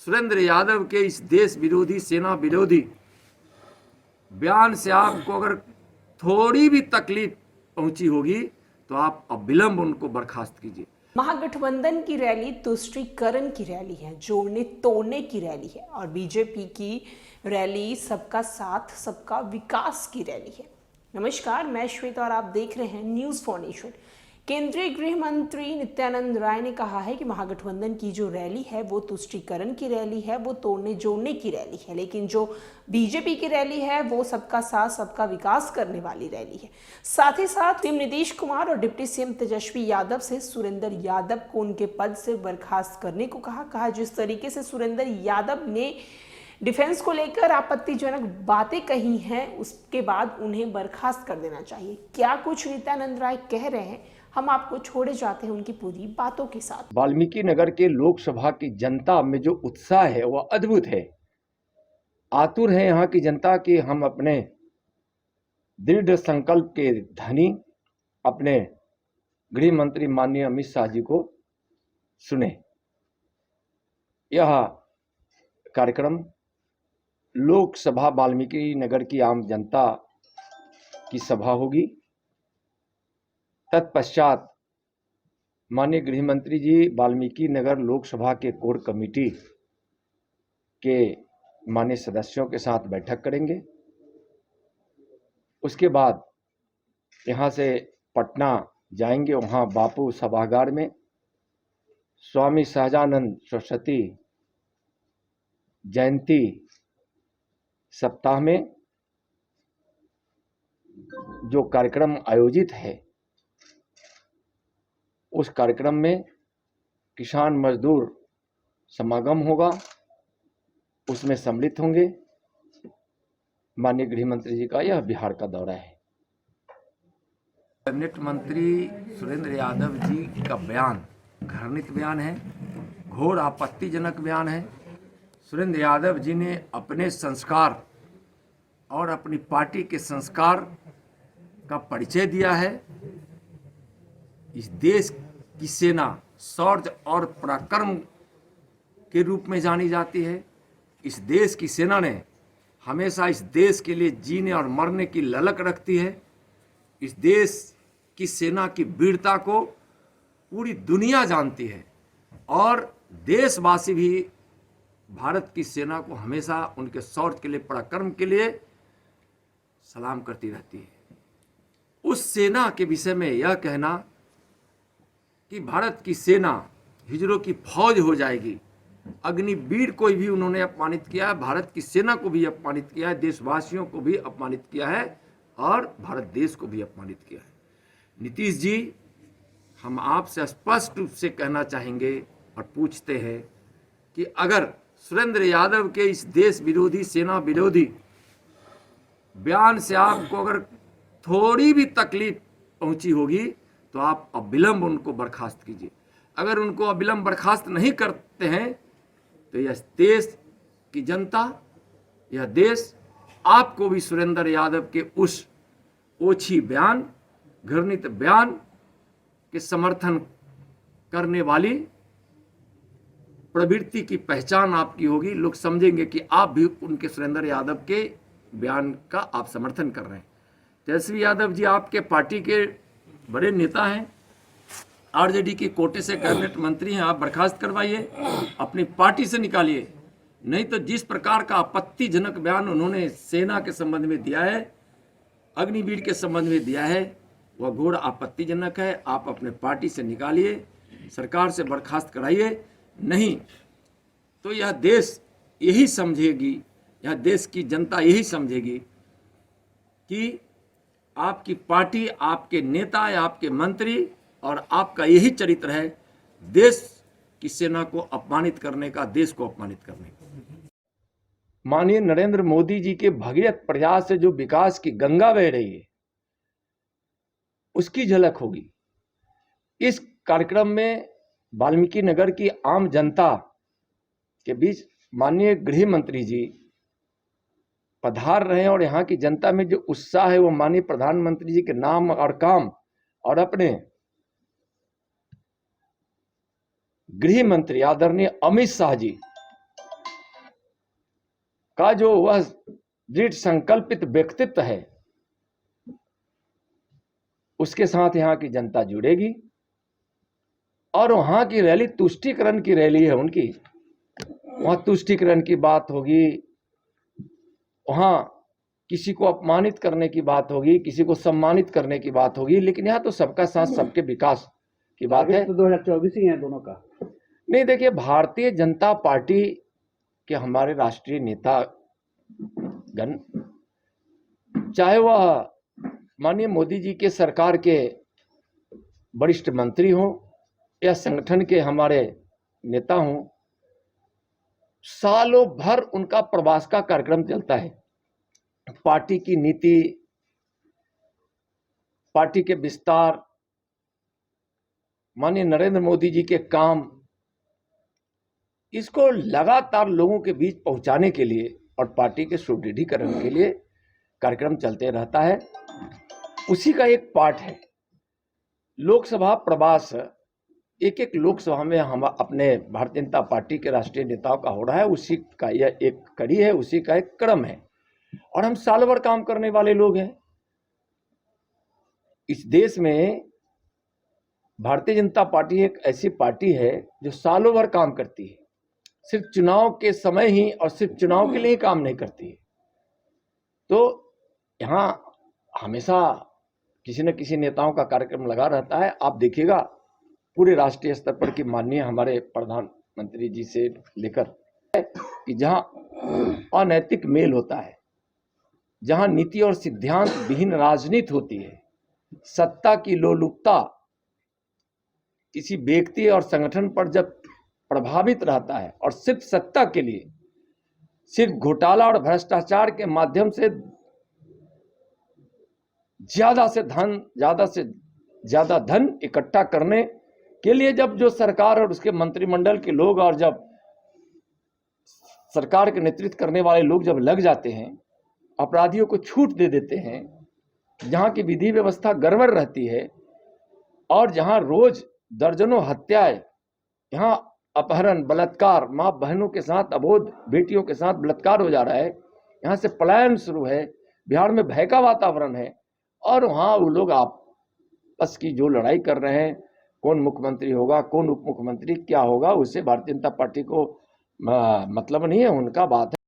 सुरेंद्र यादव के इस देश विरोधी, सेना विरोधी बयान से आपको अगर थोड़ी भी तकलीफ पहुंची होगी तो आप अविलंब उनको बर्खास्त कीजिए। महागठबंधन की रैली तुष्टीकरण की रैली है, जोड़ने तोड़ने की रैली है, और बीजेपी की रैली सबका साथ सबका विकास की रैली है। नमस्कार, मैं श्वेता और आप देख रहे हैं न्यूज़ फॉर नेशन। केंद्रीय गृह मंत्री नित्यानंद राय ने कहा है कि महागठबंधन की जो रैली है वो तुष्टीकरण की रैली है, वो तोड़ने जोड़ने की रैली है, लेकिन जो बीजेपी की रैली है वो सबका साथ सबका विकास करने वाली रैली है। साथ ही साथ सीएम नीतीश कुमार और डिप्टी सीएम तेजस्वी यादव से सुरेंद्र यादव को उनके पद से बर्खास्त करने को कहा। जिस तरीके से सुरेंद्र यादव ने डिफेंस को लेकर आपत्तिजनक बातें कही हैं, उसके बाद उन्हें बर्खास्त कर देना चाहिए। क्या कुछ नित्यानंद राय कह रहे हैं, हम आपको छोड़े जाते हैं उनकी पूरी बातों के साथ। वाल्मीकि नगर के लोकसभा की जनता में जो उत्साह है वह अद्भुत है। आतुर है यहाँ की जनता कि हम अपने दृढ़ संकल्प के धनी अपने गृह मंत्री माननीय अमित शाह जी को सुने। यह कार्यक्रम लोकसभा वाल्मीकि नगर की आम जनता की सभा होगी। तत्पश्चात माननीय गृह मंत्री जी वाल्मीकि नगर लोकसभा के कोर कमेटी के माननीय सदस्यों के साथ बैठक करेंगे। उसके बाद यहाँ से पटना जाएंगे, वहाँ बापू सभागार में स्वामी सहजानंद सरस्वती जयंती सप्ताह में जो कार्यक्रम आयोजित है उस कार्यक्रम में किसान मजदूर समागम होगा, उसमें सम्मिलित होंगे। माननीय गृह मंत्री जी का यह बिहार का दौरा है। कैबिनेट मंत्री सुरेंद्र यादव जी का बयान घृणित बयान है, घोर आपत्तिजनक बयान है। सुरेंद्र यादव जी ने अपने संस्कार और अपनी पार्टी के संस्कार का परिचय दिया है। इस देश की सेना शौर्य और पराक्रम के रूप में जानी जाती है। इस देश की सेना ने हमेशा इस देश के लिए जीने और मरने की ललक रखती है। इस देश की सेना की वीरता को पूरी दुनिया जानती है और देशवासी भी भारत की सेना को हमेशा उनके शौर्य के लिए, पराक्रम के लिए सलाम करती रहती है। उस सेना के विषय में यह कहना कि भारत की सेना हिजरों की फौज हो जाएगी, अग्निवीर को भी उन्होंने अपमानित किया है, भारत की सेना को भी अपमानित किया है, देशवासियों को भी अपमानित किया है और भारत देश को भी अपमानित किया है। नीतीश जी, हम आपसे स्पष्ट रूप से कहना चाहेंगे और पूछते हैं कि अगर सुरेंद्र यादव के इस देश विरोधी, सेना विरोधी बयान से आपको अगर थोड़ी भी तकलीफ पहुंची होगी तो आप अविलंब उनको बर्खास्त कीजिए। अगर उनको अविलंब बर्खास्त नहीं करते हैं तो यह देश की जनता, यह देश आपको भी सुरेंद्र यादव के उस ओछी बयान, घृणित बयान के समर्थन करने वाली प्रवृत्ति की पहचान आपकी होगी। लोग समझेंगे कि आप भी उनके सुरेंद्र यादव के बयान का आप समर्थन कर रहे हैं। तेजस्वी यादव जी आपके पार्टी के बड़े नेता हैं, आरजेडी की कोटे से कैबिनेट मंत्री हैं, आप बर्खास्त करवाइए, अपनी पार्टी से निकालिए। नहीं तो जिस प्रकार का आपत्तिजनक बयान उन्होंने सेना के संबंध में दिया है, अग्निवीर के संबंध में दिया है, वह घोर आपत्तिजनक है। आप अपने पार्टी से निकालिए, सरकार से बर्खास्त कराइए। नहीं तो यह देश यही समझेगी, यह देश की जनता यही समझेगी कि आपकी पार्टी, आपके नेता या आपके मंत्री और आपका यही चरित्र है देश की सेना को अपमानित करने का, देश को अपमानित करने का। माननीय नरेंद्र मोदी जी के भगीरथ प्रयास से जो विकास की गंगा बह रही है उसकी झलक होगी। इस कार्यक्रम में वाल्मीकि नगर की आम जनता के बीच माननीय गृह मंत्री जी पधार रहे हैं और यहाँ की जनता में जो उत्साह है वो माननीय प्रधानमंत्री जी के नाम और काम और अपने गृह मंत्री आदरणीय अमित शाह जी का जो वह दृढ़ संकल्पित व्यक्तित्व है, उसके साथ यहाँ की जनता जुड़ेगी। और वहां की रैली तुष्टीकरण की रैली है उनकी, वहां तुष्टीकरण की बात होगी, वहां किसी को अपमानित करने की बात होगी, किसी को सम्मानित करने की बात होगी, लेकिन यहाँ तो सबका साथ सबके विकास की बात है। तो 2024 ही है दोनों का। नहीं, देखिए, भारतीय जनता पार्टी के हमारे राष्ट्रीय नेता गण, चाहे वह माननीय मोदी जी के सरकार के वरिष्ठ मंत्री हों या संगठन के हमारे नेता हों, सालों भर उनका प्रवास का कार्यक्रम चलता है। पार्टी की नीति, पार्टी के विस्तार, माननीय नरेंद्र मोदी जी के काम, इसको लगातार लोगों के बीच पहुंचाने के लिए और पार्टी के सुदृढ़ीकरण के लिए कार्यक्रम चलते रहता है। उसी का एक पार्ट है लोकसभा प्रवास। एक एक लोकसभा में हम अपने भारतीय जनता पार्टी के राष्ट्रीय नेताओं का हो रहा है, उसी का यह एक कड़ी है, उसी का एक क्रम है। और हम साल भर काम करने वाले लोग हैं। इस देश में भारतीय जनता पार्टी एक ऐसी पार्टी है जो सालों भर काम करती है, सिर्फ चुनाव के समय ही और सिर्फ चुनाव के लिए ही काम नहीं करती है। तो यहाँ हमेशा किसी न किसी नेताओं का कार्यक्रम लगा रहता है। आप देखिएगा पूरे राष्ट्रीय स्तर पर कि माननीय हमारे प्रधानमंत्री जी से लेकर कि जहाँ अनैतिक मेल होता है, जहाँ नीति और सिद्धांत विहीन राजनीति होती है, सत्ता की लोलुपता किसी व्यक्ति और संगठन पर जब प्रभावित रहता है और सिर्फ सत्ता के लिए, सिर्फ घोटाला और भ्रष्टाचार के माध्यम से ज्यादा से ज्यादा धन इकट्ठा करने के लिए जब जो सरकार और उसके मंत्रिमंडल के लोग और जब सरकार के नेतृत्व करने वाले लोग जब लग जाते हैं, अपराधियों को छूट दे देते हैं, जहां की विधि व्यवस्था गड़बड़ रहती है और जहां रोज दर्जनों हत्याएं, यहाँ अपहरण, बलात्कार, माँ बहनों के साथ, अबोध बेटियों के साथ बलात्कार हो जा रहा है, यहाँ से पलायन शुरू है, बिहार में भय का वातावरण है। और वहाँ वो लोग आपस की जो लड़ाई कर रहे हैं, कौन मुख्यमंत्री होगा, कौन उप मुख्यमंत्री, क्या होगा, उससे भारतीय जनता पार्टी को मतलब नहीं है। उनका बात है